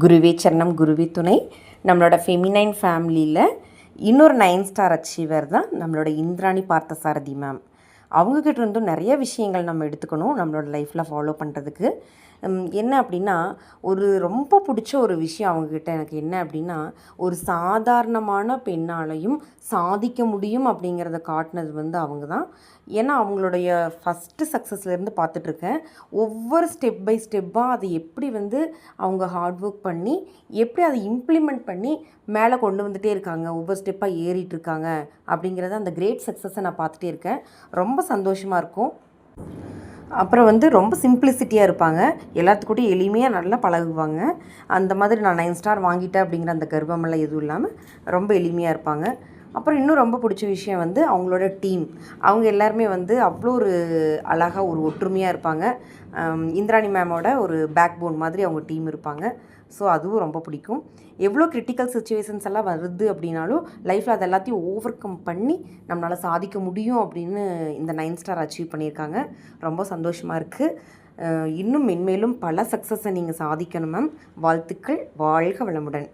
குருவே சரணம் குருவே துணை. நம்மளோட ஃபெமினைன் ஃபேமிலியில் இன்னொரு 9 ஸ்டார் அச்சீவர் தான் நம்மளோட இந்திராணி பார்த்தசாரதி மேம். அவங்கக்கிட்ட இருந்தும் நிறைய விஷயங்கள் நம்ம எடுத்துக்கணும் நம்மளோட லைஃப்பில் ஃபாலோ பண்ணுறதுக்கு. என்ன அப்படின்னா, ஒரு ரொம்ப பிடிச்ச ஒரு விஷயம் அவங்கக்கிட்ட எனக்கு என்ன அப்படின்னா, ஒரு சாதாரணமான பெண்ணாலையும் சாதிக்க முடியும் அப்படிங்கிறத காட்டினது அவங்க தான். ஏன்னா அவங்களுடைய ஃபஸ்ட்டு சக்ஸஸ்லேருந்து பார்த்துட்ருக்கேன். ஒவ்வொரு ஸ்டெப் பை ஸ்டெப்பாக அதை எப்படி அவங்க ஹார்ட் ஒர்க் பண்ணி எப்படி அதை இம்ப்ளிமெண்ட் பண்ணி மேலே கொண்டு வந்துகிட்டே இருக்காங்க, ஒவ்வொரு ஸ்டெப்பாக ஏறிட்டுருக்காங்க அப்படிங்கிறத அந்த கிரேட் சக்ஸஸை நான் பார்த்துட்டே இருக்கேன். ரொம்ப சந்தோஷமாக இருக்கும். அப்புறம் ரொம்ப சிம்பிளிசிட்டியாக இருப்பாங்க, எல்லாத்துக்கூடயும் எளிமையாக நல்லா பழகுவாங்க. அந்த மாதிரி நான் 9 ஸ்டார் வாங்கிட்டேன் அப்படிங்கிற அந்த கர்வமெல்லாம் எதுவும் இல்லாமல் ரொம்ப எளிமையாக இருப்பாங்க. அப்புறம் இன்னும் ரொம்ப பிடிச்ச விஷயம் அவங்களோட டீம். அவங்க எல்லாருமே அவ்வளோ ஒரு அழகாக ஒரு ஒற்றுமையாக இருப்பாங்க. இந்திராணி மேமோட ஒரு பேக் போன் மாதிரி அவங்க டீம் இருப்பாங்க. ஸோ அதுவும் ரொம்ப பிடிக்கும். எவ்வளோ கிரிட்டிக்கல் சுச்சுவேஷன்ஸ் எல்லாம் வருது அப்படின்னாலும் லைஃப்பில் அது எல்லாத்தையும் ஓவர் கம் பண்ணி நம்மளால் சாதிக்க முடியும் அப்படின்னு இந்த 9 ஸ்டார் அச்சீவ் பண்ணியிருக்காங்க. ரொம்ப சந்தோஷமாக இருக்குது. இன்னும் மென்மேலும் பல சக்ஸஸை நீங்கள் சாதிக்கணும் மேம். வாழ்த்துக்கள். வாழ்க வளமுடன்.